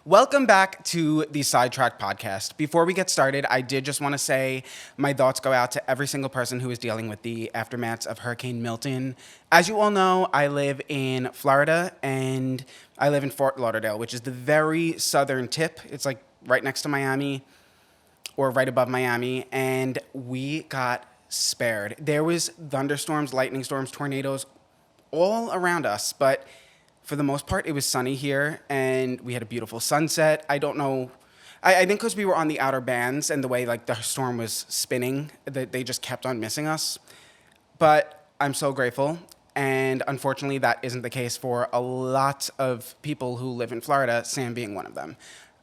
Welcome back to the Sidetracked podcast. Before we get started, I did just want to say my thoughts go out to every single person who is dealing with the aftermaths of Hurricane Milton. As you all know, I live in Florida and I live in Fort Lauderdale, which is the very southern tip. It's like right next to Miami or right above Miami, and we got spared. There was thunderstorms, lightning storms, tornadoes all around us, but for the most part, it was sunny here, and we had a beautiful sunset. I don't know. I think because we were on the outer bands and the way like the storm was spinning, that they just kept on missing us. But I'm so grateful, and unfortunately, that isn't the case for a lot of people who live in Florida, Sam being one of them.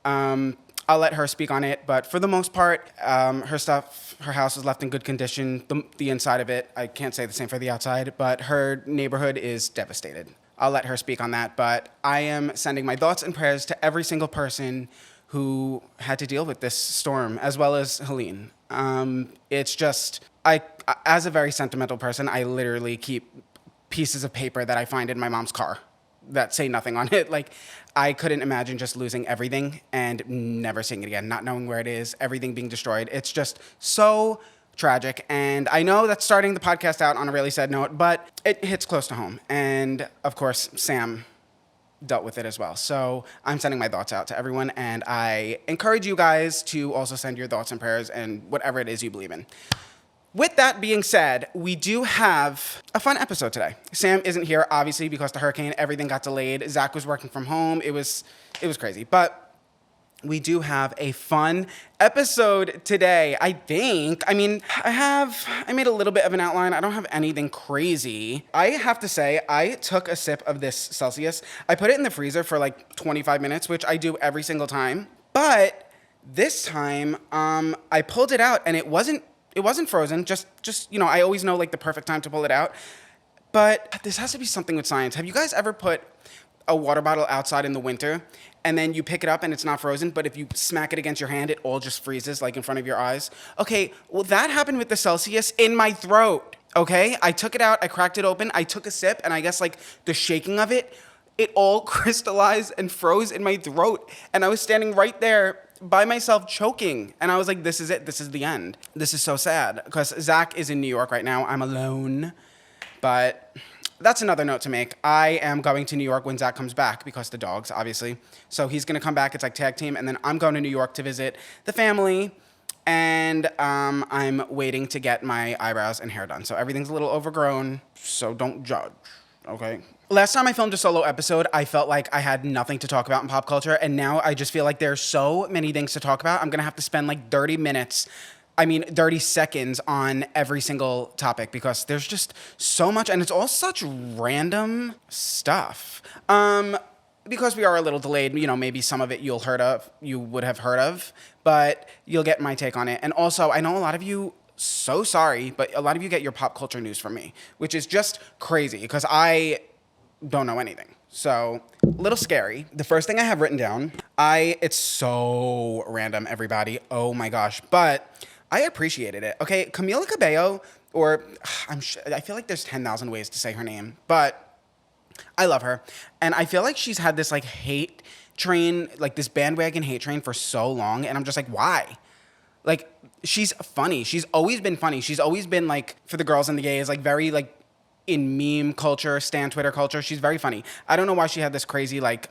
I'll let her speak on it, but for the most part, her house was left in good condition. The inside of it, I can't say the same for the outside, but her neighborhood is devastated. I'll let her speak on that, but I am sending my thoughts and prayers to every single person who had to deal with this storm, as well as Helene. It's just, as a very sentimental person, I literally keep pieces of paper that I find in my mom's car that say nothing on it. Like, I couldn't imagine just losing everything and never seeing it again, not knowing where it is, everything being destroyed. It's just so tragic, and I know that's starting the podcast out on a really sad note, but it hits close to home, and of course, Sam dealt with it as well. So I'm sending my thoughts out to everyone, and I encourage you guys to also send your thoughts and prayers and whatever it is you believe in. With that being said, we do have a fun episode today. Sam isn't here, obviously, because the hurricane, everything got delayed. Zach was working from home. It was crazy, but we do have a fun episode today, I think. I mean, I made a little bit of an outline. I don't have anything crazy. I have to say, I took a sip of this Celsius. I put it in the freezer for like 25 minutes, which I do every single time. But this time, I pulled it out and it wasn't frozen. Just, I always know like the perfect time to pull it out. But this has to be something with science. Have you guys ever put a water bottle outside in the winter and then you pick it up and it's not frozen, but if you smack it against your hand, it all just freezes like in front of your eyes? Okay, well, that happened with the Celsius in my throat, okay? I took it out, I cracked it open, I took a sip, and I guess like the shaking of it all crystallized and froze in my throat. And I was standing right there by myself choking. And I was like, this is it, this is the end. This is so sad, because Zach is in New York right now. I'm alone, but that's another note to make. I am going to New York when Zach comes back, because the dogs, obviously. So he's going to come back. It's like tag team. And then I'm going to New York to visit the family. And I'm waiting to get my eyebrows and hair done. So everything's a little overgrown. So don't judge, okay? Last time I filmed a solo episode, I felt like I had nothing to talk about in pop culture. And now I just feel like there's so many things to talk about. I'm going to have to spend like 30 seconds on every single topic, because there's just so much, and it's all such random stuff. Because we are a little delayed, maybe some of it you would have heard of, but you'll get my take on it. And also, I know a lot of you, so sorry, but a lot of you get your pop culture news from me, which is just crazy, because I don't know anything. So, a little scary. The first thing I have written down, it's so random, everybody. Oh my gosh. But I appreciated it. Okay, Camila Cabello, I feel like there's 10,000 ways to say her name, but I love her. And I feel like she's had this like hate train, like this bandwagon hate train for so long. And I'm just like, why? Like, she's funny. She's always been funny. She's always been like, for the girls and the gays, like very like in meme culture, stan Twitter culture. She's very funny. I don't know why she had this crazy like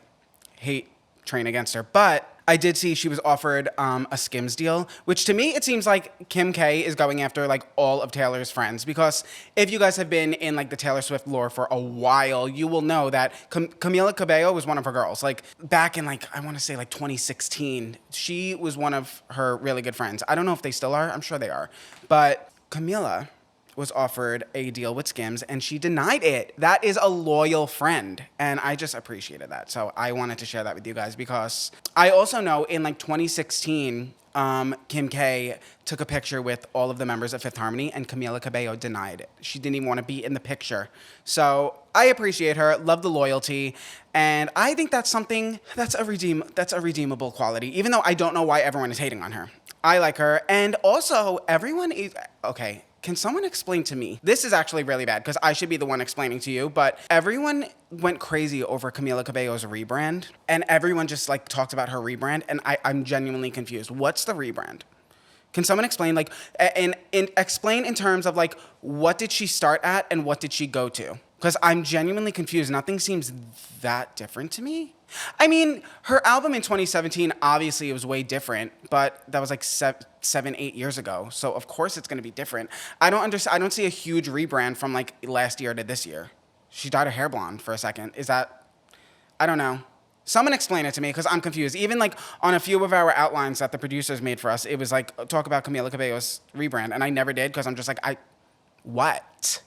hate train against her, but I did see she was offered a Skims deal, which to me, it seems like Kim K is going after like all of Taylor's friends, because if you guys have been in like the Taylor Swift lore for a while, you will know that Camila Cabello was one of her girls. Like back in like, I want to say like 2016, she was one of her really good friends. I don't know if they still are. I'm sure they are. But Camila was offered a deal with Skims and she denied it. That is a loyal friend. And I just appreciated that. So I wanted to share that with you guys, because I also know in like 2016, Kim K took a picture with all of the members of Fifth Harmony and Camila Cabello denied it. She didn't even want to be in the picture. So I appreciate her, love the loyalty. And I think that's something that's a redeemable quality, even though I don't know why everyone is hating on her. I like her. And also everyone is, okay, Can someone explain to me? This is actually really bad because I should be the one explaining to you, but everyone went crazy over Camila Cabello's rebrand, and everyone just like talked about her rebrand, and I'm genuinely confused. What's the rebrand? Can someone explain, like, and explain in terms of like, what did she start at and what did she go to? Because I'm genuinely confused. Nothing seems that different to me. I mean, her album in 2017, obviously it was way different, but that was like 8 years ago. So of course it's going to be different. I don't see a huge rebrand from like last year to this year. She dyed her hair blonde for a second. Is that, I don't know. Someone explain it to me because I'm confused. Even like on a few of our outlines that the producers made for us, it was like, talk about Camila Cabello's rebrand. And I never did because I'm just like, what?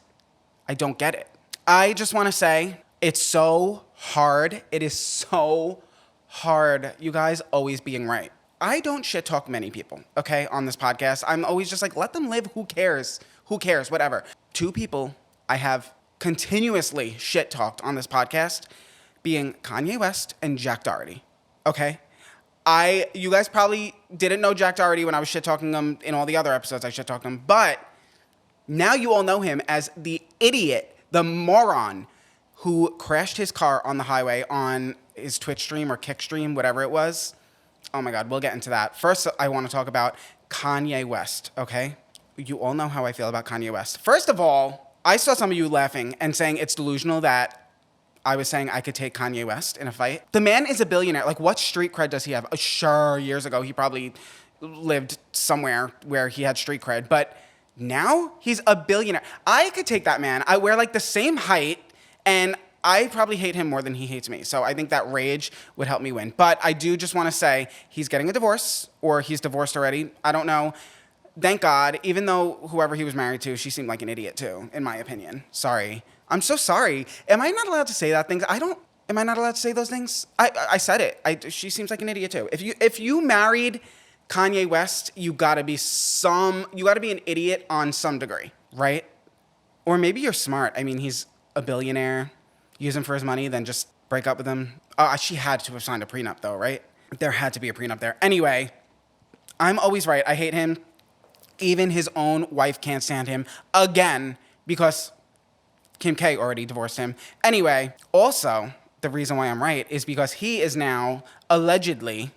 I don't get it. I just want to say it's so hard. It is so hard, you guys, always being right. I don't shit talk many people, okay, on this podcast. I'm always just like, let them live. Who cares? Who cares? Whatever. 2 people I have continuously shit talked on this podcast being Kanye West and Jack Doherty, okay? You guys probably didn't know Jack Doherty when I was shit talking him in all the other episodes I shit talked him, but now you all know him as the idiot, the moron who crashed his car on the highway on his Twitch stream or Kick stream, whatever it was. Oh my God, we'll get into that. First, I want to talk about Kanye West, okay? You all know how I feel about Kanye West. First of all, I saw some of you laughing and saying it's delusional that I was saying I could take Kanye West in a fight. The man is a billionaire. Like, what street cred does he have? Sure, years ago, he probably lived somewhere where he had street cred, but now he's a billionaire. I could take that man. We're like the same height, and I probably hate him more than he hates me. So I think that rage would help me win. But I do just want to say he's getting a divorce, or he's divorced already. I don't know. Thank God, even though whoever he was married to, she seemed like an idiot too, in my opinion. Sorry. I'm so sorry. Am I not allowed to say that things? Am I not allowed to say those things? I said it. She seems like an idiot too. If you married Kanye West, you gotta be an idiot on some degree, right? Or maybe you're smart. I mean, he's a billionaire. Use him for his money, then just break up with him. She had to have signed a prenup though, right? There had to be a prenup there. Anyway, I'm always right. I hate him. Even his own wife can't stand him again because Kim K already divorced him. Anyway, also, the reason why I'm right is because he is now allegedly,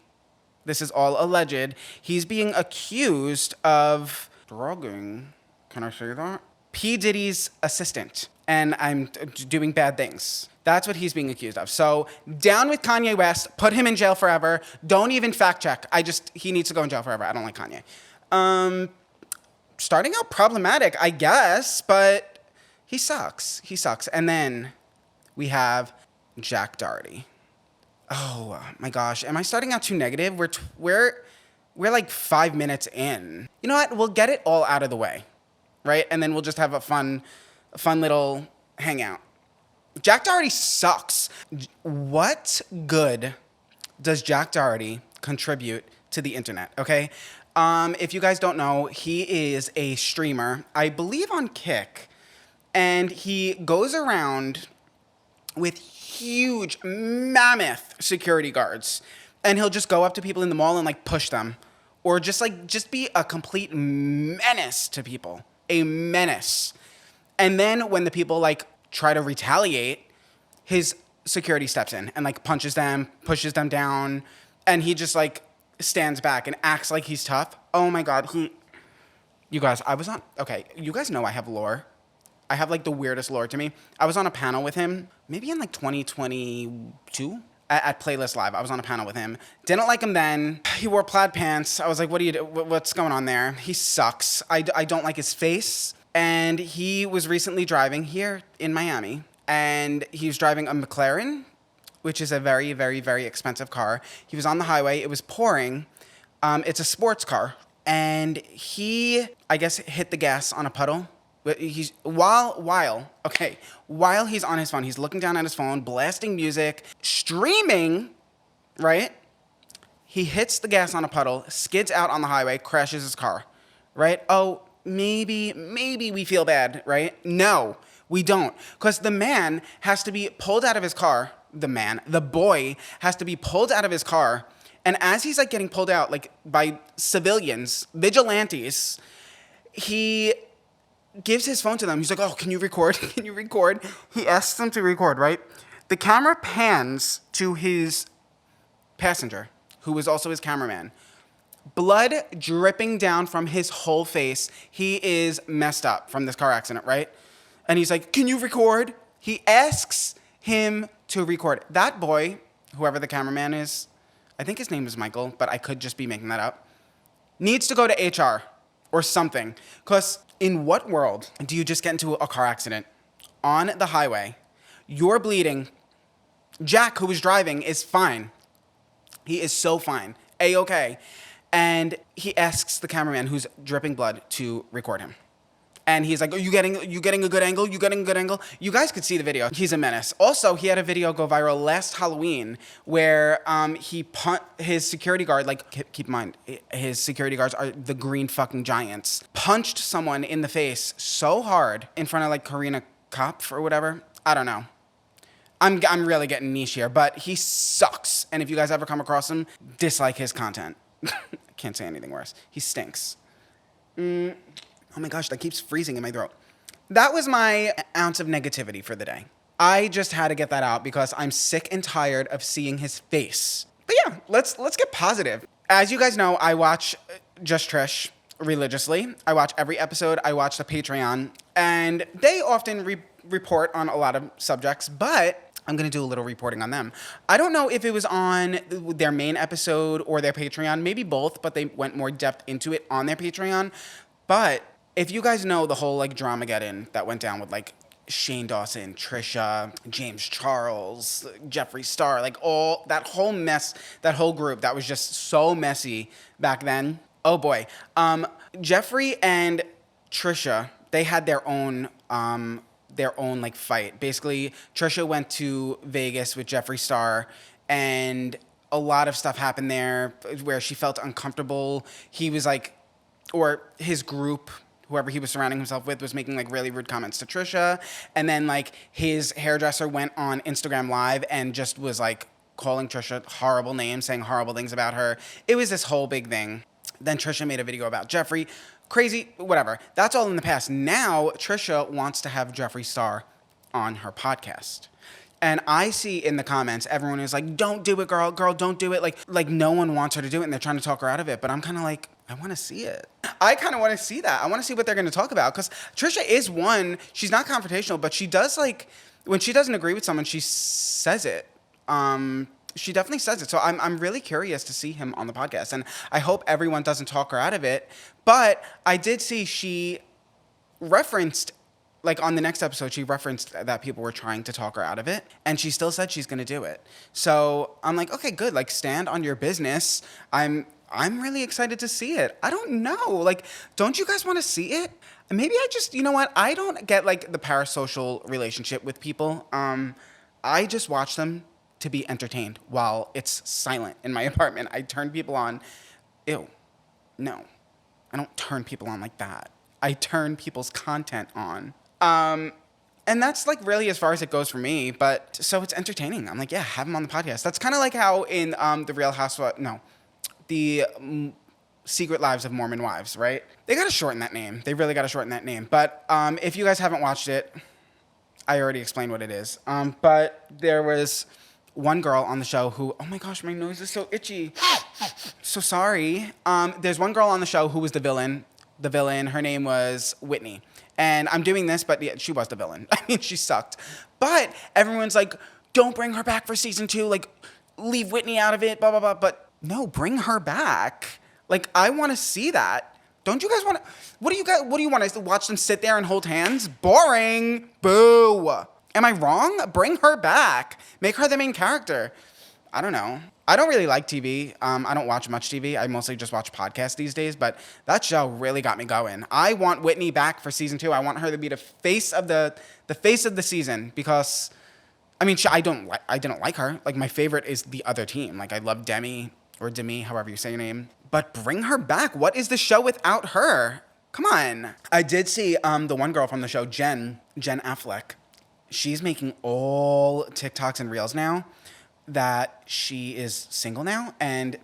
this is all alleged, he's being accused of drugging, can I say that? P. Diddy's assistant, and I'm doing bad things. That's what he's being accused of. So down with Kanye West, put him in jail forever. Don't even fact check. He needs to go in jail forever. I don't like Kanye. Starting out problematic, I guess, but he sucks. He sucks. And then we have Jack Doherty. Oh my gosh, am I starting out too negative? We're like 5 minutes in. You know what? We'll get it all out of the way, right? And then we'll just have a fun little hangout. Jack Doherty sucks. What good does Jack Doherty contribute to the internet? Okay. If you guys don't know, he is a streamer, I believe on Kick, and he goes around with huge, mammoth security guards, and he'll just go up to people in the mall and like push them, or just be a complete menace to people, a menace. And then when the people like try to retaliate, his security steps in and like punches them, pushes them down, and he just like stands back and acts like he's tough. Oh my God. You guys, you guys know I have lore. I have like the weirdest lore to me. I was on a panel with him, maybe in like 2022 at Playlist Live. I was on a panel with him. Didn't like him then. He wore plaid pants. I was like, what's going on there? He sucks. I don't like his face. And he was recently driving here in Miami, and he was driving a McLaren, which is a very, very, very expensive car. He was on the highway. It was pouring. It's a sports car. And he, I guess, hit the gas on a puddle. While he's on his phone, he's looking down at his phone, blasting music, streaming, right? He hits the gas on a puddle, skids out on the highway, crashes his car, right? Oh, maybe we feel bad, right? No, we don't. Because the man has to be pulled out of his car. The boy has to be pulled out of his car. And as he's like getting pulled out, like by civilians, vigilantes, he gives his phone to them. He's like, oh, can you record? Can you record? He asks them to record, right? The camera pans to his passenger, who was also his cameraman. Blood dripping down from his whole face. He is messed up from this car accident, right? And he's like, can you record? He asks him to record. That boy, whoever the cameraman is, I think his name is Michael, but I could just be making that up, needs to go to HR or something. Because in what world do you just get into a car accident on the highway? You're bleeding. Jack, who was driving, is fine. He is so fine. A-okay. And he asks the cameraman, who's dripping blood, to record him. And he's like, are you getting a good angle? You getting a good angle? You guys could see the video. He's a menace. Also, he had a video go viral last Halloween where his security guard, like, keep in mind, his security guards are the green fucking giants, punched someone in the face so hard in front of, like, Karina Kopf or whatever. I don't know. I'm really getting niche here, but he sucks. And if you guys ever come across him, dislike his content. I can't say anything worse. He stinks. Oh my gosh, that keeps freezing in my throat. That was my ounce of negativity for the day. I just had to get that out because I'm sick and tired of seeing his face. But yeah, let's get positive. As you guys know, I watch Just Trish religiously. I watch every episode. I watch the Patreon. And they often report on a lot of subjects, but I'm going to do a little reporting on them. I don't know if it was on their main episode or their Patreon, maybe both, but they went more depth into it on their Patreon. But if you guys know the whole like dramageddon that went down with like Shane Dawson, Trisha, James Charles, Jeffree Star, like all that whole mess, that whole group that was just so messy back then. Oh boy. Jeffree and Trisha, they had their own like fight. Basically, Trisha went to Vegas with Jeffree Star, and a lot of stuff happened there where she felt uncomfortable. He was like, or his group, whoever he was surrounding himself with, was making like really rude comments to Trisha. And then like his hairdresser went on Instagram Live and just was like calling Trisha horrible names, saying horrible things about her. It was this whole big thing. Then Trisha made a video about Jeffree. Crazy, whatever. That's all in the past. Now, Trisha wants to have Jeffree Star on her podcast. And I see in the comments, everyone is like, don't do it, girl. Girl, don't do it. Like no one wants her to do it, and they're trying to talk her out of it. But I'm kind of like, I want to see it. I kind of want to see that. I want to see what they're going to talk about. Because Trisha is one, she's not confrontational, but she does like, when she doesn't agree with someone, she says it. She definitely says it. So I'm really curious to see him on the podcast. And I hope everyone doesn't talk her out of it. But I did see she referenced, like on the next episode, she referenced that people were trying to talk her out of it. And she still said she's going to do it. So I'm like, okay, good. Like stand on your business. I'm really excited to see it. I don't know. Like, don't you guys want to see it? Maybe I just, you know what? I don't get like the parasocial relationship with people. I just watch them to be entertained while it's silent in my apartment. I turn people on. Ew. No. I don't turn people on like that. I turn people's content on. And that's like really as far as it goes for me. But so it's entertaining. I'm like, yeah, have them on the podcast. That's kind of like how in the Real Housewives, the Secret Lives of Mormon Wives, right? They got to shorten that name. They really got to shorten that name. But if you guys haven't watched it, I already explained what it is. But there was one girl on the show who, oh my gosh, my nose is so itchy. So sorry. There's one girl on the show who was the villain. The villain, her name was Whitney. And I'm doing this, but yeah, she was the villain. I mean, she sucked. But everyone's like, don't bring her back for season 2. Like, leave Whitney out of it, blah, blah, blah. But no, bring her back. Like, I want to see that. Don't you guys want to? What do you want to watch them sit there and hold hands? Boring. Boo. Am I wrong? Bring her back. Make her the main character. I don't know. I don't really like TV. I don't watch much TV. I mostly just watch podcasts these days, but that show really got me going. I want Whitney back for season 2. I want her to be the face of the face of the season because, I mean, I didn't like her. Like, my favorite is the other team. Like, I love Demi or Demi, however you say your name. But bring her back. What is the show without her? Come on. I did see the one girl from the show, Jen Affleck. She's making all TikToks and Reels now that she is single now. And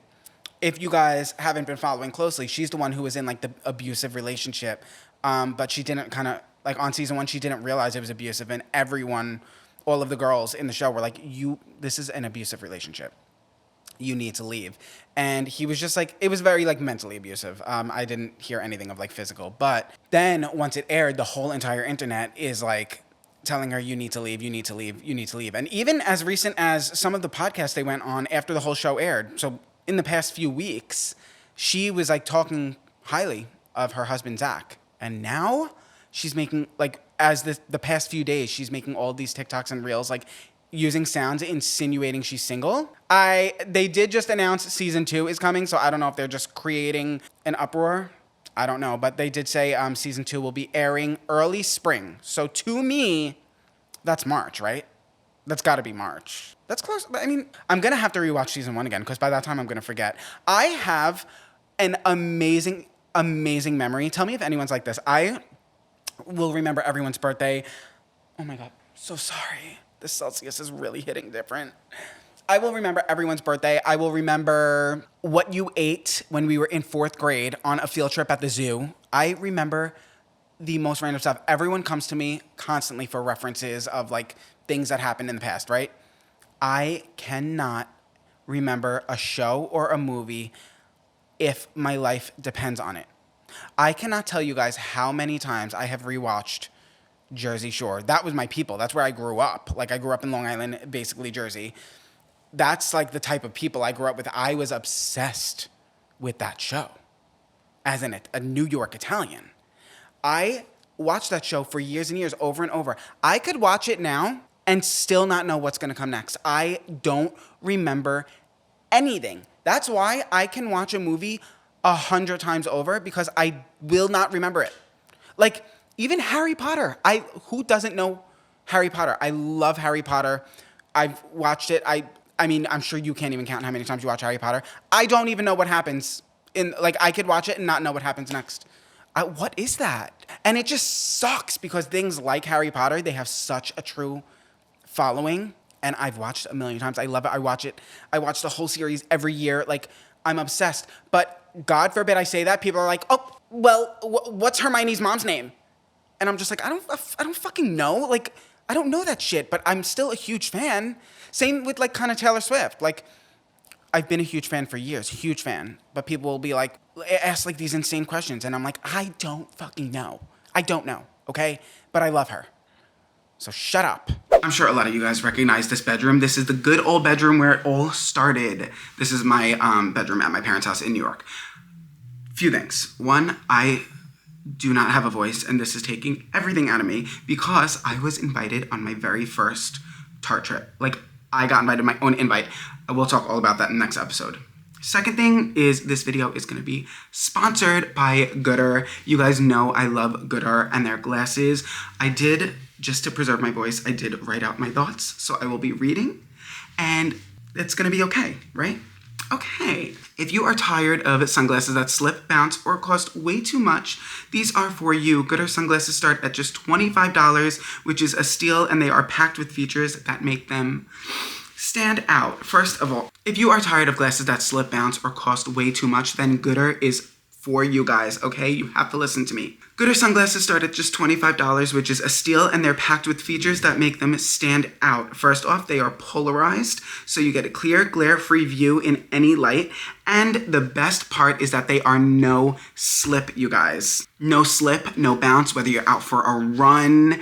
if you guys haven't been following closely, she's the one who was in like the abusive relationship But she didn't like on season 1, she didn't realize it was abusive. And everyone, all of the girls in the show were like, this is an abusive relationship. You need to leave. And he was just like, it was very like mentally abusive. I didn't hear anything of like physical. But then once it aired, the whole entire internet is like telling her, you need to leave, you need to leave, you need to leave. And even as recent as some of the podcasts they went on after the whole show aired, so in the past few weeks, she was like talking highly of her husband, Zach. And now she's making like, as the past few days, she's making all these TikToks and reels, like using sounds insinuating she's single. They did just announce season 2 is coming, so I don't know if they're just creating an uproar. I don't know, but they did say season 2 will be airing early spring. So to me, that's March, right? That's got to be March. That's close. I mean, I'm going to have to rewatch season 1 again because by that time I'm going to forget. I have an amazing, amazing memory. Tell me if anyone's like this. I will remember everyone's birthday. Oh my God, so sorry. The Celsius is really hitting different. I will remember everyone's birthday. I will remember what you ate when we were in 4th grade on a field trip at the zoo. I remember the most random stuff. Everyone comes to me constantly for references of like things that happened in the past, right? I cannot remember a show or a movie if my life depends on it. I cannot tell you guys how many times I have rewatched Jersey Shore. That was my people. That's where I grew up. Like I grew up in Long Island, basically Jersey. That's like the type of people I grew up with. I was obsessed with that show as a New York Italian. I watched that show for years and years, over and over. I could watch it now and still not know what's going to come next. I don't remember anything. That's why I can watch a movie 100 times over because I will not remember it. Like, even Harry Potter. Who doesn't know Harry Potter? I love Harry Potter. I've watched it. I mean, I'm sure you can't even count how many times you watch Harry Potter. I don't even know what happens. I could watch it and not know what happens next. What is that? And it just sucks because things like Harry Potter, they have such a true following. And I've watched it a million times. I love it. I watch it. I watch the whole series every year. Like, I'm obsessed. But God forbid I say that. People are like, oh, well, what's Hermione's mom's name? And I'm just like, I don't fucking know. Like, I don't know that shit, but I'm still a huge fan. Same with like kind of Taylor Swift. Like, I've been a huge fan for years, huge fan. But people will be like, ask like these insane questions. And I'm like, I don't fucking know. I don't know, okay? But I love her. So shut up. I'm sure a lot of you guys recognize this bedroom. This is the good old bedroom where it all started. This is my bedroom at my parents' house in New York. Few things. One, I do not have a voice, and this is taking everything out of me because I was invited on my very first Tarte trip. Like, I got invited my own invite. We'll talk all about that in the next episode. Second thing is this video is going to be sponsored by Gooder. You guys know I love Gooder and their glasses. I did, just to preserve my voice, I did write out my thoughts, so I will be reading, and it's going to be okay, right? Okay, if you are tired of sunglasses that slip, bounce, or cost way too much, these are for you. Gooder sunglasses start at just $25, which is a steal, and they are packed with features that make them stand out. First of all, if you are tired of glasses that slip, bounce, or cost way too much, then Gooder is for you guys, okay? You have to listen to me. Gooder sunglasses start at just $25, which is a steal, and they're packed with features that make them stand out. First off, they are polarized, so you get a clear, glare-free view in any light, and the best part is that they are no slip, you guys. No slip, no bounce, whether you're out for a run,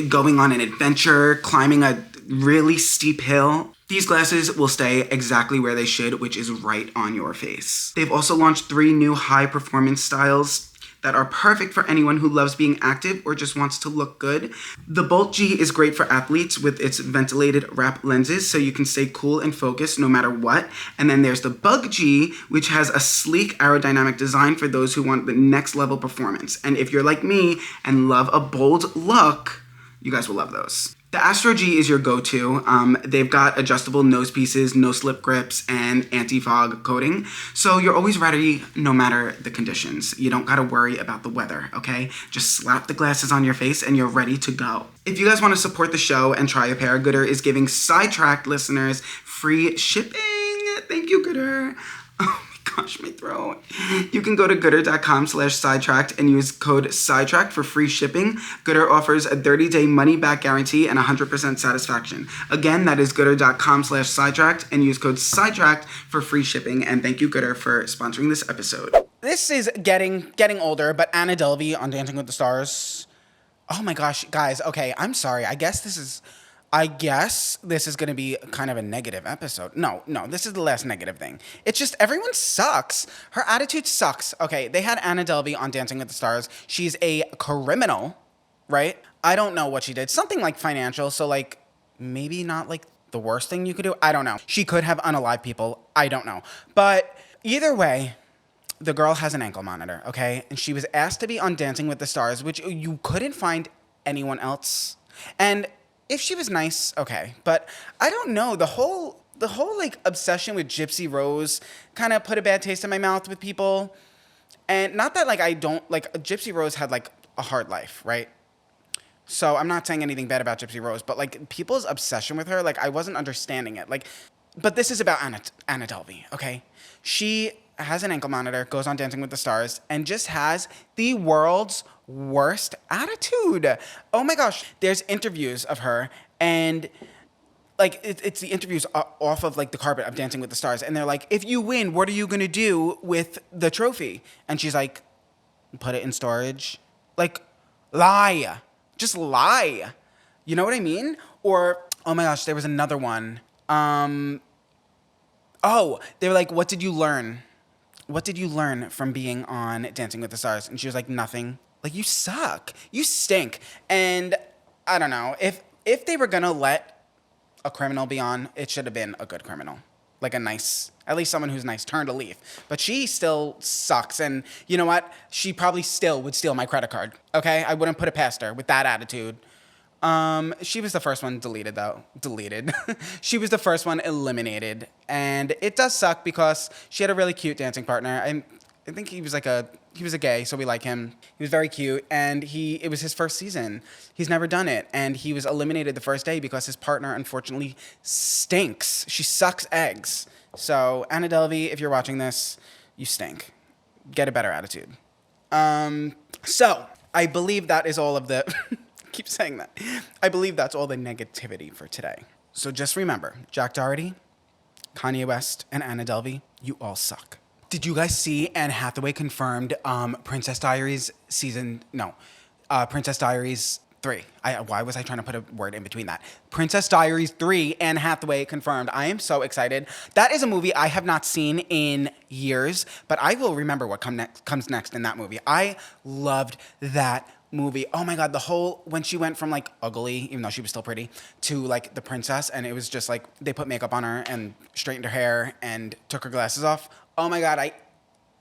going on an adventure, climbing a really steep hill. These glasses will stay exactly where they should, which is right on your face. They've also launched 3 new high-performance styles that are perfect for anyone who loves being active or just wants to look good. The Bolt G is great for athletes with its ventilated wrap lenses, so you can stay cool and focused no matter what. And then there's the Bug G, which has a sleek aerodynamic design for those who want the next level performance. And if you're like me and love a bold look, you guys will love those. The Astro G is your go-to. They've got adjustable nose pieces, no-slip grips, and anti-fog coating. So you're always ready no matter the conditions. You don't gotta worry about the weather, okay? Just slap the glasses on your face and you're ready to go. If you guys wanna support the show and try a pair, Gooder is giving Sidetracked listeners free shipping. Thank you, Gooder. Oh my gosh, my throat. You can go to gooder.com/sidetracked and use code sidetracked for free shipping. Gooder offers a 30-day money-back guarantee and 100% satisfaction. Again, that is gooder.com/sidetracked and use code sidetracked for free shipping. And thank you, Gooder, for sponsoring this episode. This is getting older, but Anna Delvey on Dancing with the Stars. Oh my gosh, guys. Okay, I'm sorry. I guess this is going to be kind of a negative episode. No, this is the last negative thing. It's just everyone sucks. Her attitude sucks. Okay, they had Anna Delvey on Dancing with the Stars. She's a criminal, right? I don't know what she did. Something like financial, so like maybe not like the worst thing you could do. I don't know. She could have unalived people. I don't know. But either way, the girl has an ankle monitor, okay? And she was asked to be on Dancing with the Stars, which you couldn't find anyone else. And if she was nice, okay. But I don't know. The whole like obsession with Gypsy Rose kind of put a bad taste in my mouth with people. And not that like I don't like Gypsy Rose had like a hard life, right? So I'm not saying anything bad about Gypsy Rose, but like people's obsession with her, like I wasn't understanding it. Like, but this is about Anna Delvey, okay? She has an ankle monitor, goes on Dancing with the Stars, and just has the world's worst attitude. Oh my gosh. There's interviews of her, and like it's the interviews off of like the carpet of Dancing with the Stars, and they're like, if you win, what are you gonna do with the trophy? And she's like, put it in storage. Like, lie. Just lie. You know what I mean? Or, oh my gosh, there was another one. They were like, what did you learn? What did you learn from being on Dancing with the Stars? And she was like, nothing. Like, you suck. You stink. And I don't know. If they were going to let a criminal be on, it should have been a good criminal. Like a nice, at least someone who's nice, turned a leaf. But she still sucks. And you know what? She probably still would steal my credit card. Okay? I wouldn't put it past her with that attitude. She was the first one deleted, though. Deleted. She was the first one eliminated. And it does suck because she had a really cute dancing partner. I think he was a gay, so we like him. He was very cute, and it was his first season. He's never done it, and he was eliminated the first day because his partner, unfortunately, stinks. She sucks eggs. So, Anna Delvey, if you're watching this, you stink. Get a better attitude. So, I believe that is all of the... keep saying that. I believe that's all the negativity for today. So just remember, Jack Doherty, Kanye West, and Anna Delvey, you all suck. Did you guys see Anne Hathaway confirmed Princess Diaries Princess Diaries 3. Why was I trying to put a word in between that? Princess Diaries 3, Anne Hathaway confirmed. I am so excited. That is a movie I have not seen in years, but I will remember what comes next in that movie. I loved that movie. Oh my God, when she went from like ugly, even though she was still pretty, to like the princess, and it was just like they put makeup on her and straightened her hair and took her glasses off. Oh my God, I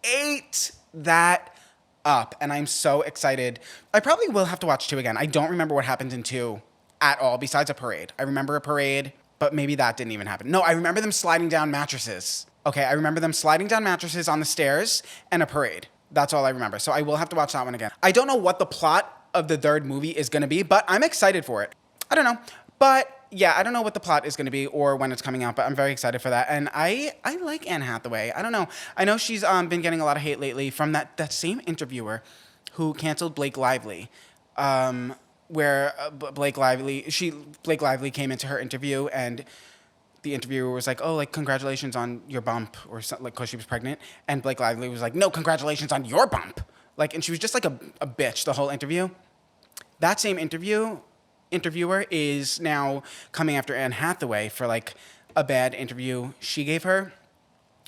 ate that up, and I'm so excited. I probably will have to watch 2 again. I don't remember what happened in 2 at all, besides a parade. I remember a parade, but maybe that didn't even happen. No, I remember them sliding down mattresses. Okay, I remember them sliding down mattresses on the stairs and a parade. That's all I remember. So I will have to watch that one again. I don't know what the plot of the third movie is going to be, but I'm excited for it. I don't know. But yeah, I don't know what the plot is going to be or when it's coming out, but I'm very excited for that. And I like Anne Hathaway. I don't know. I know she's been getting a lot of hate lately from that same interviewer who canceled Blake Lively, where Blake Lively came into her interview, and the interviewer was like, oh, like, congratulations on your bump, or something, like, because she was pregnant. And Blake Lively was like, no, congratulations on your bump. Like, and she was just like a bitch the whole interview. That same interviewer is now coming after Anne Hathaway for like a bad interview she gave her,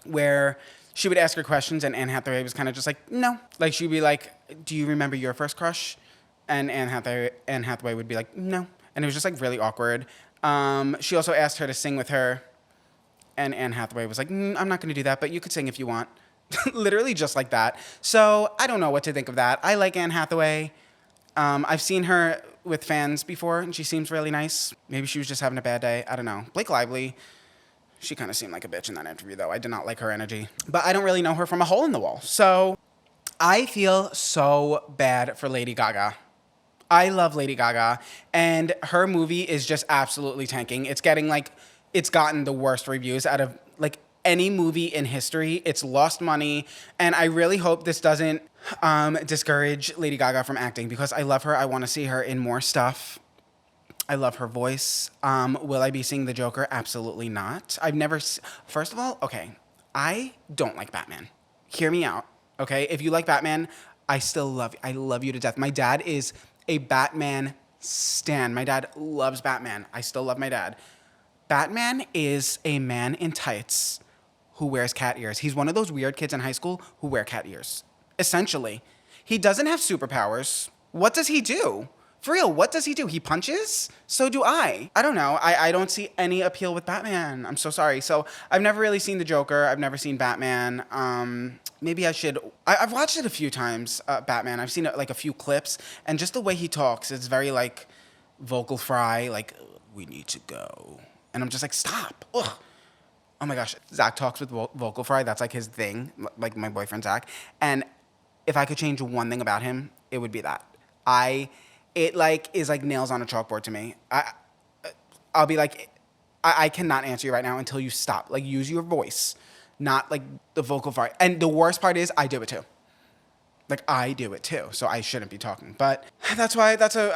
where she would ask her questions and Anne Hathaway was kind of just like, no. Like, she'd be like, do you remember your first crush? And Anne Hathaway would be like, no. And it was just like really awkward. She also asked her to sing with her, and Anne Hathaway was like, I'm not going to do that, but you could sing if you want. Literally just like that. So I don't know what to think of that. I like Anne Hathaway. I've seen her with fans before, and she seems really nice. Maybe she was just having a bad day. I don't know. Blake Lively, she kind of seemed like a bitch in that interview, though. I did not like her energy. But I don't really know her from a hole in the wall. So I feel so bad for Lady Gaga. I love Lady Gaga, and her movie is just absolutely tanking. It's gotten the worst reviews out of, like, any movie in history. It's lost money, and I really hope this doesn't discourage Lady Gaga from acting, because I love her. I want to see her in more stuff. I love her voice. Will I be seeing the Joker? Absolutely not. First of all, okay, I don't like Batman. Hear me out, okay? If you like Batman, I still love you. I love you to death. My dad is a Batman stan. My dad loves Batman. I still love my dad. Batman is a man in tights who wears cat ears. He's one of those weird kids in high school who wear cat ears. Essentially. He doesn't have superpowers. What does he do? For real, what does he do? He punches? So do I. I don't know. I don't see any appeal with Batman. I'm so sorry. So I've never really seen the Joker. I've never seen Batman. Maybe I should. I've watched it a few times, Batman. I've seen like a few clips. And just the way he talks, it's very like vocal fry, like, we need to go. And I'm just like, stop. Ugh. Oh my gosh. Zach talks with vocal fry. That's like his thing, like my boyfriend Zach. And if I could change one thing about him, it would be that. It like is like nails on a chalkboard to me. I'll be like, I cannot answer you right now until you stop. Like, use your voice, not like the vocal fry. And the worst part is I do it too. Like, I do it too, so I shouldn't be talking. But I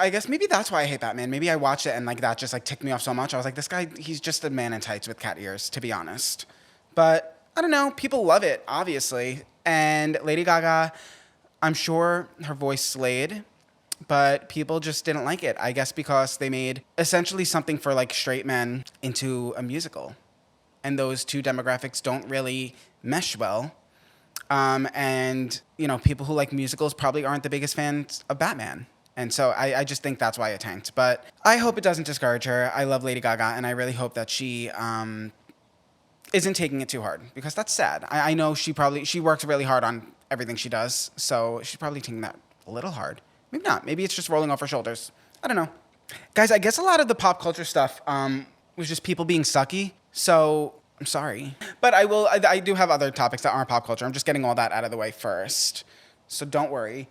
guess maybe that's why I hate Batman. Maybe I watched it and like that just like ticked me off so much. I was like, this guy, he's just a man in tights with cat ears, to be honest. But I don't know, people love it, obviously. And Lady Gaga, I'm sure her voice slayed, but people just didn't like it. I guess because they made essentially something for like straight men into a musical. And those two demographics don't really mesh well. And, you know, people who like musicals probably aren't the biggest fans of Batman. And so I just think that's why it tanked. But I hope it doesn't discourage her. I love Lady Gaga, and I really hope that she isn't taking it too hard, because that's sad. I know she works really hard on everything she does, so she's probably taking that a little hard. Maybe not. Maybe it's just rolling off her shoulders. I don't know. Guys, I guess a lot of the pop culture stuff was just people being sucky. So I'm sorry. But I do have other topics that aren't pop culture. I'm just getting all that out of the way first. So don't worry.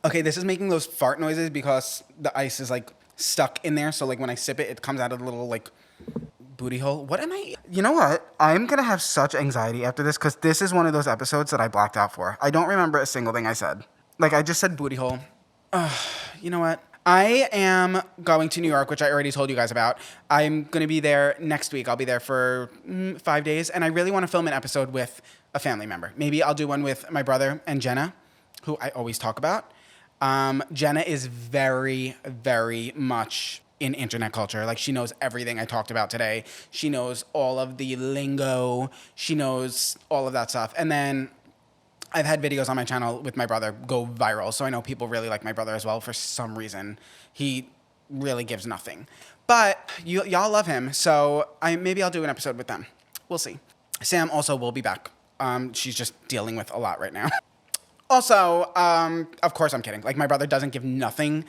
Okay, this is making those fart noises because the ice is like stuck in there. So like when I sip it, it comes out of the little like booty hole. What am I? You know what? I'm going to have such anxiety after this, because this is one of those episodes that I blacked out for. I don't remember a single thing I said. Like, I just said booty hole. You know what? I am going to New York, which I already told you guys about. I'm going to be there next week. I'll be there for 5 days, and I really want to film an episode with a family member. Maybe I'll do one with my brother and Jenna, who I always talk about. Jenna is very, very much in internet culture. Like, she knows everything I talked about today. She knows all of the lingo. She knows all of that stuff. And then I've had videos on my channel with my brother go viral, so I know people really like my brother as well. For some reason, he really gives nothing. But y'all love him, so maybe I'll do an episode with them. We'll see. Sam also will be back. She's just dealing with a lot right now. Also, of course I'm kidding. Like, my brother doesn't give nothing.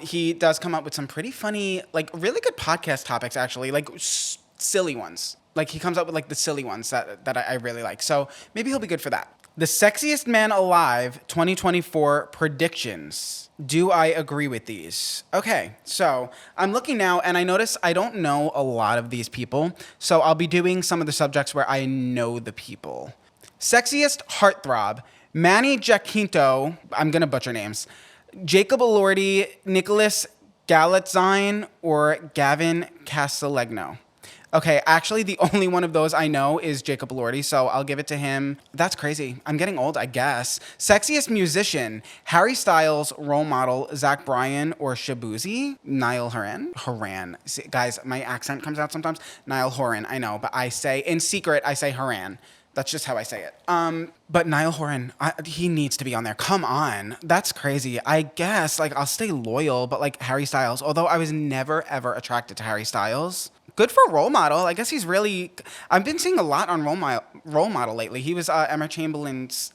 He does come up with some pretty funny, like really good podcast topics, actually, like silly ones. Like, he comes up with like the silly ones that I really like. So maybe he'll be good for that. The Sexiest Man Alive 2024 predictions. Do I agree with these? Okay, so I'm looking now, and I notice I don't know a lot of these people. So I'll be doing some of the subjects where I know the people. Sexiest Heartthrob. Manny Jacinto, I'm going to butcher names, Jacob Elordi, Nicholas Galitzine, or Gavin Castellegno. Okay, actually, the only one of those I know is Jacob Elordi, so I'll give it to him. That's crazy. I'm getting old, I guess. Sexiest Musician, Harry Styles, role model, Zach Bryan, or Shabuzi? Niall Horan? Horan. See, guys, my accent comes out sometimes. Niall Horan, I know, but I say, in secret, I say Horan. That's just how I say it. But Niall Horan, he needs to be on there. Come on. That's crazy. I guess, like, I'll stay loyal, but, like, Harry Styles, although I was never, ever attracted to Harry Styles. Good for role model. I guess he's really... I've been seeing a lot on role model lately. He was Emma Chamberlain's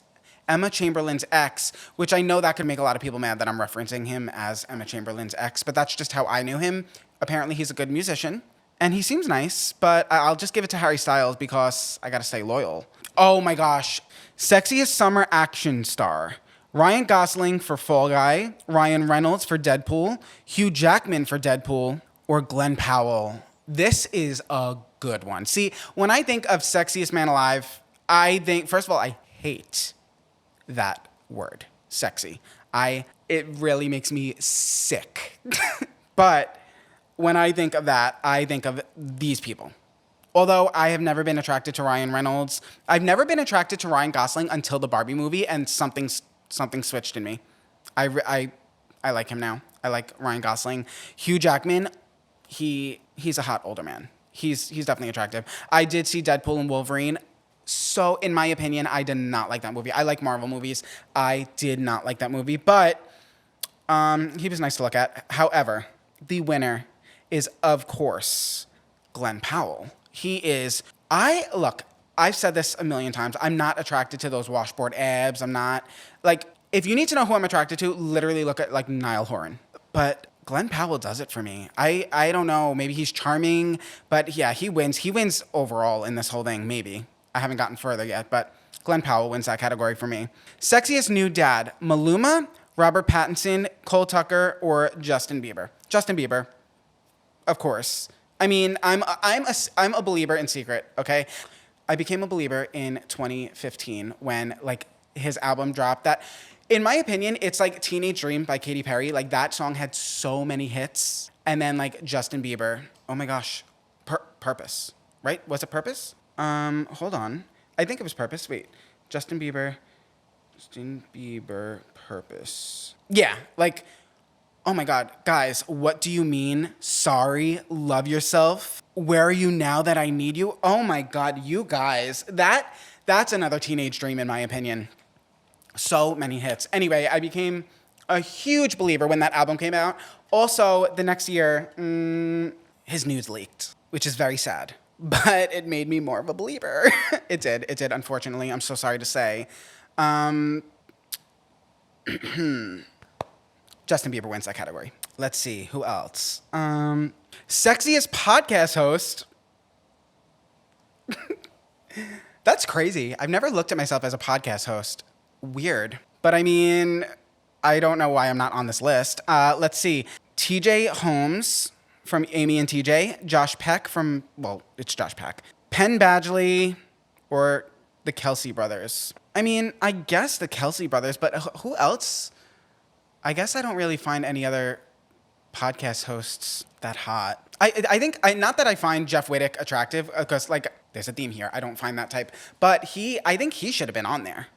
ex, which I know that could make a lot of people mad that I'm referencing him as Emma Chamberlain's ex, but that's just how I knew him. Apparently, he's a good musician. And he seems nice, but I'll just give it to Harry Styles because I gotta stay loyal. Oh my gosh. Sexiest Summer Action Star. Ryan Gosling for Fall Guy, Ryan Reynolds for Deadpool, Hugh Jackman for Deadpool, or Glenn Powell. This is a good one. See, when I think of Sexiest Man Alive, I think, first of all, I hate that word, sexy. It really makes me sick. But when I think of that, I think of these people. Although I have never been attracted to Ryan Reynolds, I've never been attracted to Ryan Gosling until the Barbie movie, and something switched in me. I like him now. I like Ryan Gosling. Hugh Jackman, he's a hot older man. He's definitely attractive. I did see Deadpool and Wolverine. So, in my opinion, I did not like that movie. I like Marvel movies. I did not like that movie, but he was nice to look at. However, the winner is, of course, Glenn Powell. I've said this a million times. I'm not attracted to those washboard abs. I'm not, if you need to know who I'm attracted to, literally look at, Niall Horan. But Glenn Powell does it for me. I don't know. Maybe he's charming, but yeah, he wins. He wins overall in this whole thing, maybe. I haven't gotten further yet, but Glenn Powell wins that category for me. Sexiest new dad, Maluma, Robert Pattinson, Cole Tucker, or Justin Bieber? Justin Bieber, of course. I mean, I'm a believer in secret, okay? I became a believer in 2015 when, his album dropped. That, in my opinion, it's like Teenage Dream by Katy Perry. That song had so many hits. And then, Justin Bieber. Oh my gosh. Purpose, right? Was it Purpose? Hold on. I think it was Purpose. Wait. Justin Bieber, Purpose. Yeah, oh my God. Guys, what do you mean? Sorry, love yourself. Where are you now that I need you? Oh my God, you guys. That's another teenage dream in my opinion. So many hits. Anyway, I became a huge believer when that album came out. Also, the next year, his nudes leaked, which is very sad. But it made me more of a believer. It did, unfortunately. I'm so sorry to say. Justin Bieber wins that category. Let's see, who else? Sexiest podcast host. That's crazy. I've never looked at myself as a podcast host. Weird. But I mean, I don't know why I'm not on this list. Let's see. TJ Holmes from Amy and TJ, Josh Peck from, it's Josh Peck, Penn Badgley, or the Kelsey brothers. I mean, I guess the Kelsey brothers, but who else? I guess I don't really find any other podcast hosts that hot. I think, not that I find Jeff Wittick attractive, because, there's a theme here. I don't find that type. But I think he should have been on there.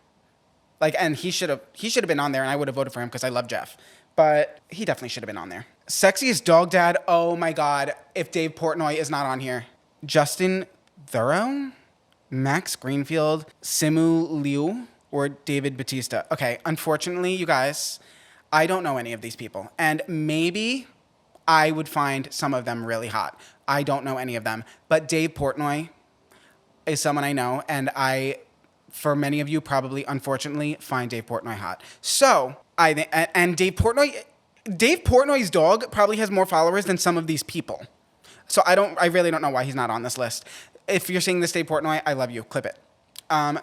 And he should have been on there, and I would have voted for him because I love Jeff. But he definitely should have been on there. Sexiest dog dad. Oh my God. If Dave Portnoy is not on here. Justin Theroux, Max Greenfield, Simu Liu, or David Bautista. Okay, unfortunately, you guys, I don't know any of these people. And maybe I would find some of them really hot. I don't know any of them. But Dave Portnoy is someone I know, and for many of you, probably, unfortunately, find Dave Portnoy hot. So, and Dave Portnoy's dog probably has more followers than some of these people. So I really don't know why he's not on this list. If you're seeing this, Dave Portnoy, I love you. Clip it.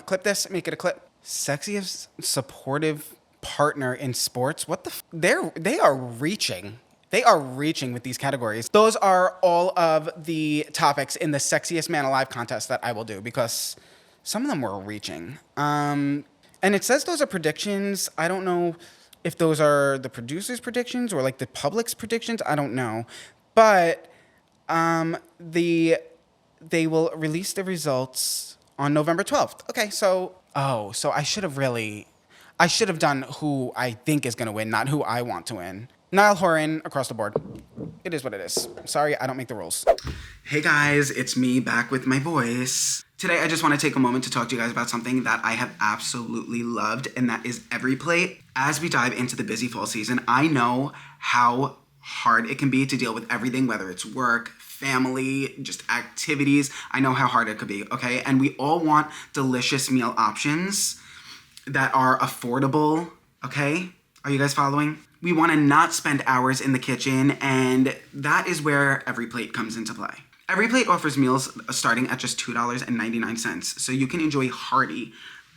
Clip this, make it a clip. Sexiest supportive partner in sports. What the they are reaching. They are reaching with these categories. Those are all of the topics in the Sexiest Man Alive contest that I will do, because some of them were reaching. And it says those are predictions. I don't know if those are the producer's predictions or the public's predictions. I don't know. But they will release the results on November 12th. Okay, so I should have done who I think is going to win, not who I want to win. Niall Horan across the board. It is what it is. Sorry, I don't make the rules. Hey guys, it's me back with my voice. Today, I just want to take a moment to talk to you guys about something that I have absolutely loved, and that is EveryPlate. As we dive into the busy fall season, I know how hard it can be to deal with everything, whether it's work, family, just activities. I know how hard it could be, okay? And we all want delicious meal options that are affordable, okay? Are you guys following? We want to not spend hours in the kitchen, and that is where EveryPlate comes into play. EveryPlate offers meals starting at just $2.99, so you can enjoy hearty,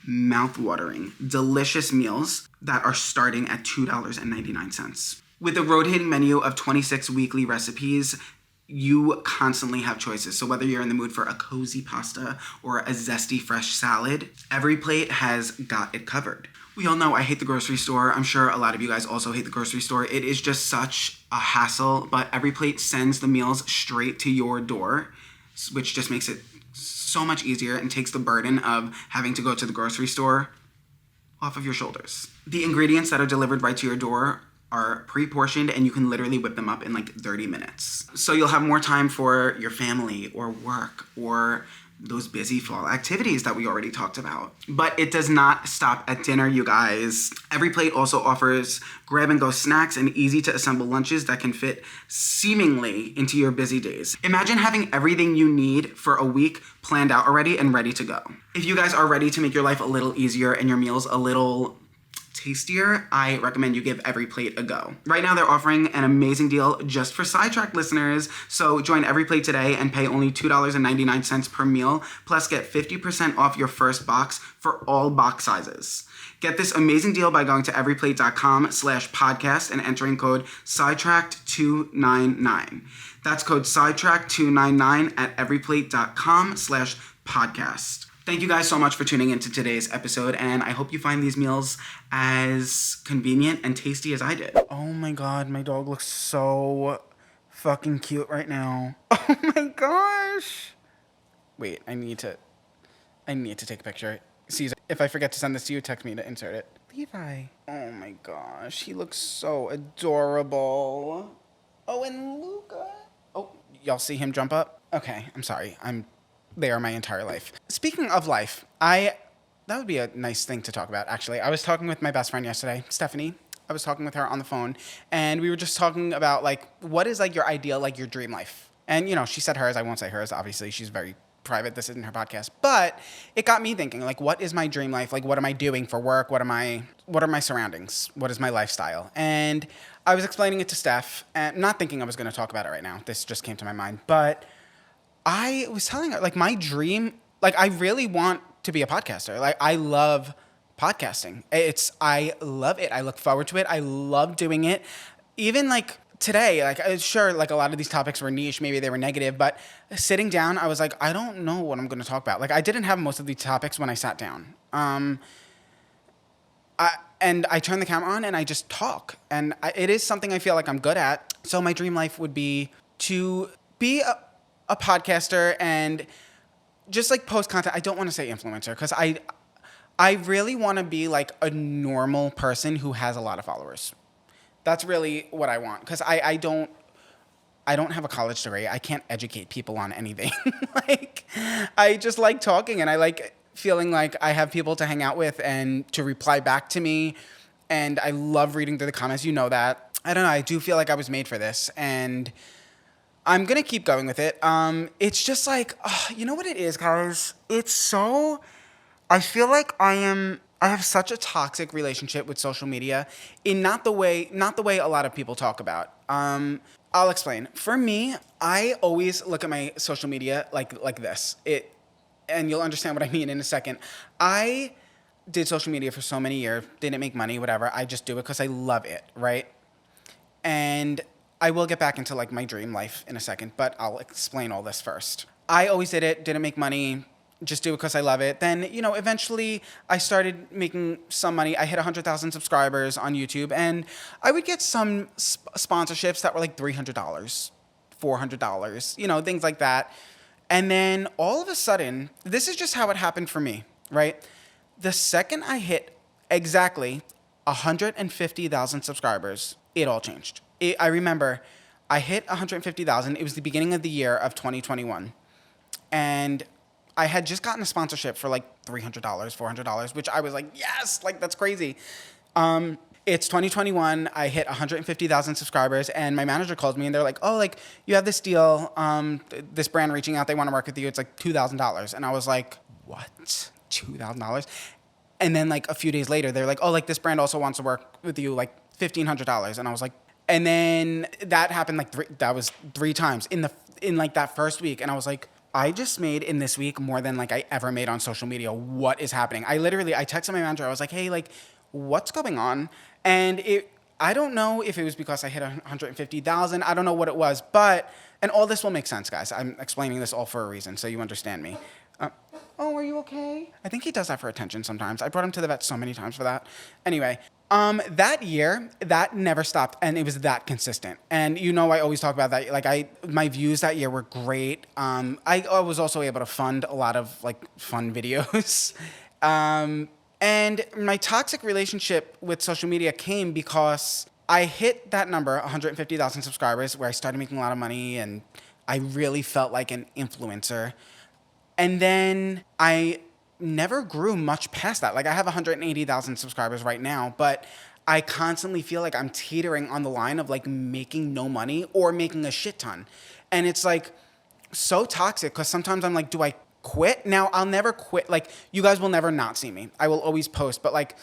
mouth-watering, delicious meals that are starting at $2.99. With a rotating menu of 26 weekly recipes, you constantly have choices. So whether you're in the mood for a cozy pasta or a zesty fresh salad, EveryPlate has got it covered. We all know I hate the grocery store. I'm sure a lot of you guys also hate the grocery store. It is just such a hassle, but EveryPlate sends the meals straight to your door, which just makes it so much easier and takes the burden of having to go to the grocery store off of your shoulders. The ingredients that are delivered right to your door are pre-portioned and you can literally whip them up in like 30 minutes. So you'll have more time for your family or work or those busy fall activities that we already talked about. But it does not stop at dinner, you guys. EveryPlate also offers grab-and-go snacks and easy-to-assemble lunches that can fit seemingly into your busy days. Imagine having everything you need for a week planned out already and ready to go. If you guys are ready to make your life a little easier and your meals a little tastier, I recommend you give EveryPlate a go. Right now, they're offering an amazing deal just for Sidetracked listeners. So join EveryPlate today and pay only $2.99 per meal, plus get 50% off your first box for all box sizes. Get this amazing deal by going to everyplate.com/podcast and entering code Sidetracked299. That's code Sidetracked299 at everyplate.com/podcast. Thank you guys so much for tuning into today's episode, and I hope you find these meals as convenient and tasty as I did. Oh my god, my dog looks so fucking cute right now. Oh my gosh. Wait, I need to take a picture. Caesar, if I forget to send this to you, text me to insert it. Levi. Oh my gosh, he looks so adorable. Oh, and Luca. Oh, y'all see him jump up? Okay, I'm sorry. I'm there my entire life. Speaking of life, that would be a nice thing to talk about, actually. I was talking with my best friend yesterday, Stephanie. I was talking with her on the phone, and we were just talking about, like, what is, like, your ideal, like, your dream life? And, you know, she said hers. I won't say hers. Obviously, she's very private. This isn't her podcast. But it got me thinking, like, what is my dream life? Like, what am I doing for work? What are my surroundings? What is my lifestyle? And I was explaining it to Steph, and not thinking I was going to talk about it right now. This just came to my mind. But I was telling her, like, my dream, like, I really want to be a podcaster. Like, I love podcasting. I love it. I look forward to it. I love doing it. Even, like, today, like, sure, like, a lot of these topics were niche. Maybe they were negative. But sitting down, I was like, I don't know what I'm going to talk about. Like, I didn't have most of these topics when I sat down. And I turn the camera on and I just talk. And it is something I feel like I'm good at. So my dream life would be to be a podcaster and just, like, post content. I don't want to say influencer because I really want to be, like, a normal person who has a lot of followers. That's really what I want, because I don't have a college degree. I can't educate people on anything. Like, I just like talking, and I like feeling like I have people to hang out with and to reply back to me, and I love reading through the comments. You know that. I don't know. I do feel like I was made for this, and I'm going to keep going with it. It's just like, you know what it is, guys? I feel like I have such a toxic relationship with social media in not the way a lot of people talk about. I'll explain. For me, I always look at my social media like this. And you'll understand what I mean in a second. I did social media for so many years, didn't make money, whatever. I just do it because I love it, right? And I will get back into, like, my dream life in a second, but I'll explain all this first. I always did it, didn't make money, just do it because I love it. Then, you know, eventually I started making some money. I hit 100,000 subscribers on YouTube, and I would get some sponsorships that were like $300, $400, you know, things like that. And then all of a sudden, this is just how it happened for me, right? The second I hit exactly 150,000 subscribers, it all changed. I remember I hit 150,000. It was the beginning of the year of 2021. And I had just gotten a sponsorship for like $300, $400, which I was like, yes, like, that's crazy. It's 2021. I hit 150,000 subscribers, and my manager called me, and they're like, oh, like, you have this deal, this brand reaching out, they want to work with you. It's like $2,000. And I was like, what? $2,000? And then, like, a few days later, they're like, oh, like, this brand also wants to work with you, like, $1,500. And I was like, and then that happened, like, that was 3 times in like that first week. And I was like, I just made in this week more than, like, I ever made on social media. What is happening? I texted my manager. I was like, hey, like, what's going on? And I don't know if it was because I hit 150,000. I don't know what it was, but, and all this will make sense, guys. I'm explaining this all for a reason, so you understand me. Oh, are you okay? I think he does that for attention sometimes. I brought him to the vet so many times for that. Anyway, that year, that never stopped, and it was that consistent. And you know, I always talk about that. Like, my views that year were great. I was also able to fund a lot of like fun videos. And my toxic relationship with social media came because I hit that number, 150,000 subscribers, where I started making a lot of money, and I really felt like an influencer. And then I never grew much past that. Like, I have 180,000 subscribers right now, but I constantly feel like I'm teetering on the line of like making no money or making a shit ton. And it's like so toxic because sometimes I'm like, do I quit? Now, I'll never quit. Like, you guys will never not see me. I will always post, but like,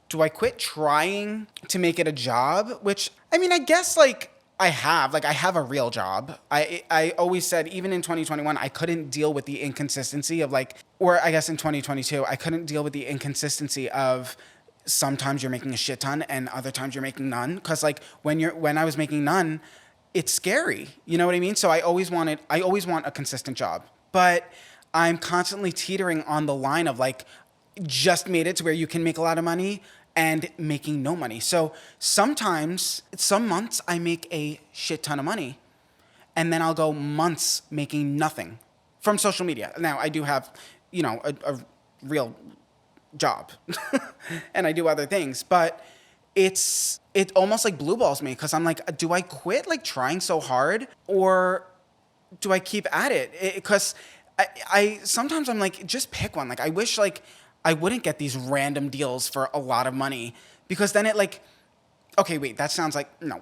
do I quit trying to make it a job? Which, I mean, I guess like I have a real job. I always said, even in 2021, I couldn't deal with the inconsistency of like, or I guess in 2022, I couldn't deal with the inconsistency of sometimes you're making a shit ton and other times you're making none. Cause like when I was making none, it's scary. You know what I mean? So I always want a consistent job, but I'm constantly teetering on the line of like, just made it to where you can make a lot of money and making no money. So sometimes, some months I make a shit ton of money, and then I'll go months making nothing from social media. Now, I do have, you know, a real job and I do other things, but it almost like blue balls me because I'm like, do I quit like trying so hard, or do I keep at it? Because I sometimes I'm like, just pick one. Like, I wish like I wouldn't get these random deals for a lot of money, because then it like, okay, wait, that sounds like, no,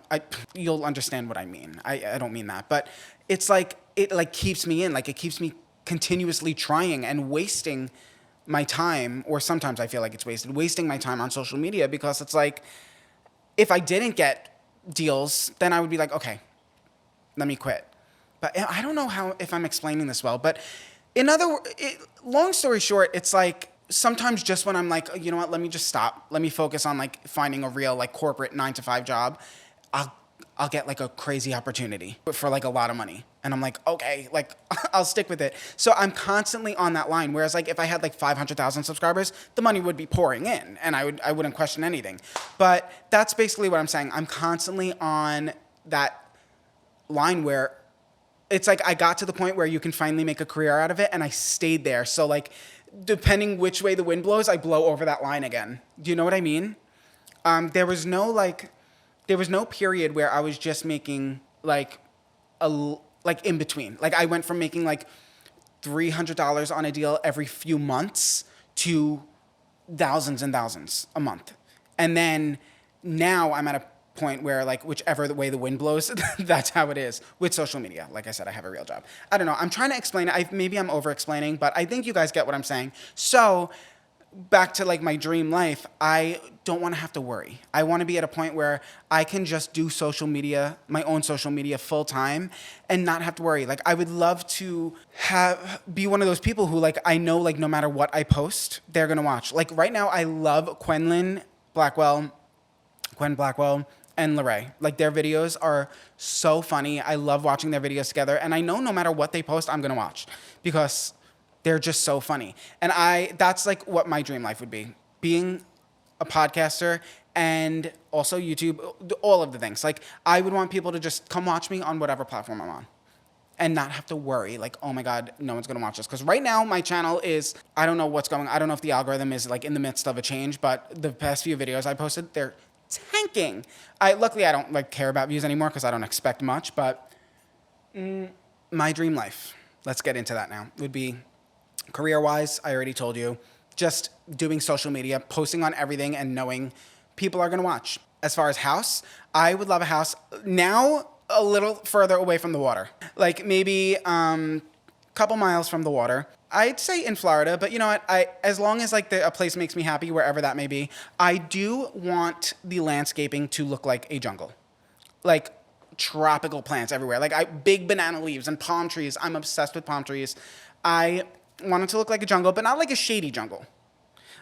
you'll understand what I mean. I don't mean that, but it's like, it like keeps me in, like it keeps me continuously trying and wasting my time, or sometimes I feel like it's wasting my time on social media, because it's like, if I didn't get deals, then I would be like, okay, let me quit. But I don't know if I'm explaining this well, but long story short, it's like sometimes just when I'm like, you know what, let me just stop. Let me focus on like finding a real like corporate 9-to-5 job. I'll get like a crazy opportunity for like a lot of money. And I'm like, okay, like I'll stick with it. So I'm constantly on that line. Whereas like if I had like 500,000 subscribers, the money would be pouring in and I wouldn't question anything. But that's basically what I'm saying. I'm constantly on that line where it's like I got to the point where you can finally make a career out of it, and I stayed there. So like, depending which way the wind blows, I blow over that line again. Do you know what I mean? There was no period where I was just making like in between. Like, I went from making like $300 on a deal every few months to thousands and thousands a month. And then now I'm at a point where like whichever the way the wind blows, that's how it is with social media. Like I said, I have a real job. I don't know. I'm trying to explain it. Maybe I'm over explaining, but I think you guys get what I'm saying. So back to like my dream life, I don't want to have to worry. I want to be at a point where I can just do my own social media full time and not have to worry. Like, I would love to be one of those people who like, I know like no matter what I post, they're going to watch. Like right now, I love Gwen Blackwell, and Lorraine. Like, their videos are so funny. I love watching their videos together. And I know no matter what they post, I'm going to watch because they're just so funny. And that's like what my dream life would be. Being a podcaster and also YouTube, all of the things. Like, I would want people to just come watch me on whatever platform I'm on and not have to worry like, oh my God, no one's going to watch this. Because right now my channel is, I don't know what's going on. I don't know if the algorithm is like in the midst of a change, but the past few videos I posted, they're tanking. Luckily I don't like care about views anymore because I don't expect much, but my dream life, let's get into that now, would be career-wise, I already told you, just doing social media, posting on everything and knowing people are going to watch. As far as house, I would love a house now a little further away from the water, like maybe couple miles from the water. I'd say in Florida, but you know what? As long as like a place makes me happy, wherever that may be, I do want the landscaping to look like a jungle, like tropical plants everywhere, like big banana leaves and palm trees. I'm obsessed with palm trees. I want it to look like a jungle, but not like a shady jungle.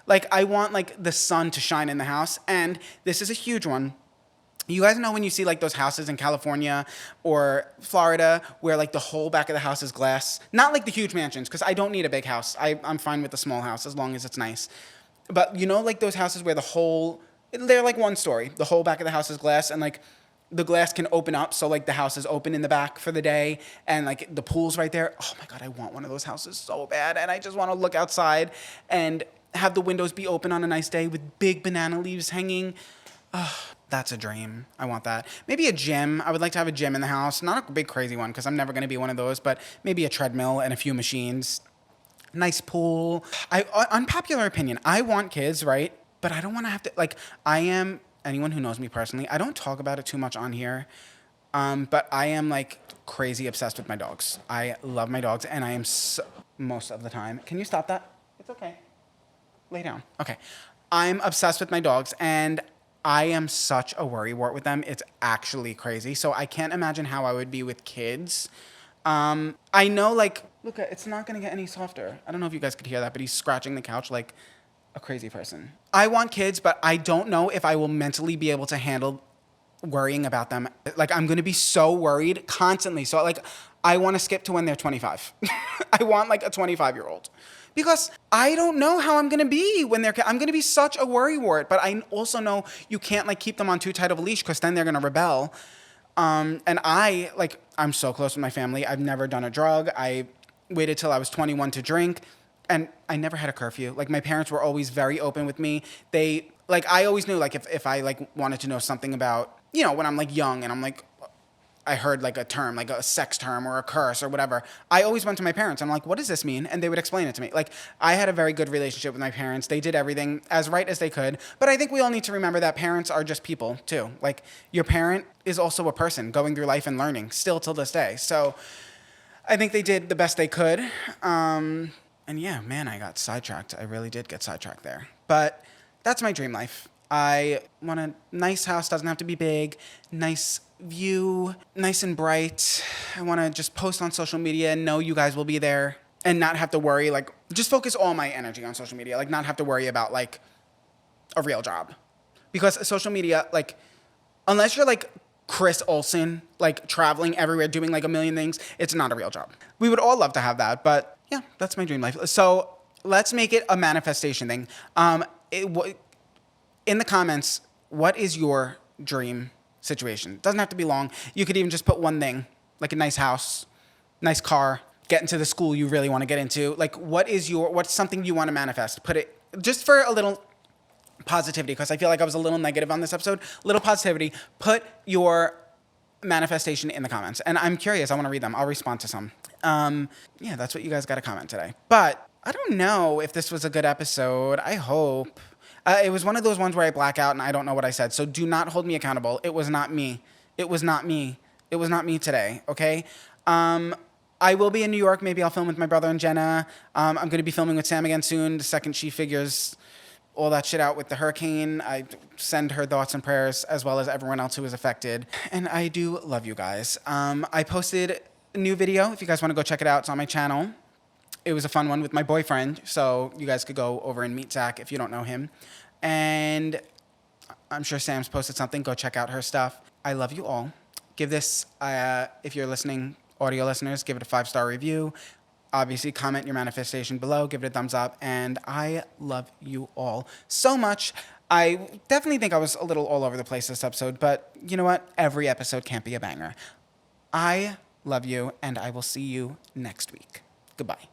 Like, I want like the sun to shine in the house, and this is a huge one. You guys know when you see like those houses in California or Florida where like the whole back of the house is glass? Not like the huge mansions, because I don't need a big house. I'm fine with a small house as long as it's nice. But you know, like those houses where they're like one story. The whole back of the house is glass, and like the glass can open up, so like the house is open in the back for the day, and like the pool's right there. Oh my God, I want one of those houses so bad, and I just want to look outside and have the windows be open on a nice day with big banana leaves hanging. That's a dream. I want that. Maybe a gym. I would like to have a gym in the house. Not a big crazy one, because I'm never going to be one of those, but maybe a treadmill and a few machines. Nice pool. Unpopular opinion, I want kids, right? But I don't want to have to, like, anyone who knows me personally, I don't talk about it too much on here, but I am, like, crazy obsessed with my dogs. I love my dogs, and I am most of the time. Can you stop that? It's okay. Lay down. Okay. I'm obsessed with my dogs, and I am such a worrywart with them. It's actually crazy. So I can't imagine how I would be with kids. I know, like, look, it's not going to get any softer. I don't know if you guys could hear that, but he's scratching the couch like a crazy person. I want kids, but I don't know if I will mentally be able to handle worrying about them. Like, I'm going to be so worried constantly. So, like, I want to skip to when they're 25. I want, like, a 25-year-old. Because I don't know how I'm going to be when I'm going to be such a worrywart. But I also know you can't, like, keep them on too tight of a leash, because then they're going to rebel. And I'm so close with my family. I've never done a drug. I waited till I was 21 to drink. And I never had a curfew. Like, my parents were always very open with me. I always knew, like, if I, like, wanted to know something about, you know, when I'm, like, young and I'm, like, I heard, like, a term, like a sex term or a curse or whatever, I always went to my parents. I'm like, what does this mean? And they would explain it to me. Like, I had a very good relationship with my parents. They did everything as right as they could. But I think we all need to remember that parents are just people, too. Like, your parent is also a person going through life and learning, still till this day. So I think they did the best they could. And yeah, man, I got sidetracked. I really did get sidetracked there. But that's my dream life. I want a nice house, doesn't have to be big, nice view, nice and bright. I want to just post on social media and know you guys will be there and not have to worry, like, just focus all my energy on social media, like, not have to worry about, like, a real job. Because social media, like, unless you're, like, Chris Olsen, like, traveling everywhere, doing, like, a million things, it's not a real job. We would all love to have that, but yeah, that's my dream life. So let's make it a manifestation thing. In the comments, what is your dream situation? It doesn't have to be long. You could even just put one thing, like a nice house, nice car, get into the school you really want to get into. Like, what's something you want to manifest? Put it, just for a little positivity, because I feel like I was a little negative on this episode. Little positivity. Put your manifestation in the comments. And I'm curious. I want to read them. I'll respond to some. Yeah, that's what you guys got to comment today. But I don't know if this was a good episode. I hope. It was one of those ones where I black out and I don't know what I said. So do not hold me accountable. It was not me. It was not me. It was not me today, okay? I will be in New York. Maybe I'll film with my brother and Jenna. I'm going to be filming with Sam again soon. The second she figures all that shit out with the hurricane, I send her thoughts and prayers, as well as everyone else who is affected. And I do love you guys. I posted a new video. If you guys want to go check it out, it's on my channel. It was a fun one with my boyfriend, so you guys could go over and meet Zach if you don't know him. And I'm sure Sam's posted something. Go check out her stuff. I love you all. Give this, if you're listening, audio listeners, give it a 5-star review. Obviously, comment your manifestation below. Give it a thumbs up. And I love you all so much. I definitely think I was a little all over the place this episode, but you know what? Every episode can't be a banger. I love you, and I will see you next week. Goodbye.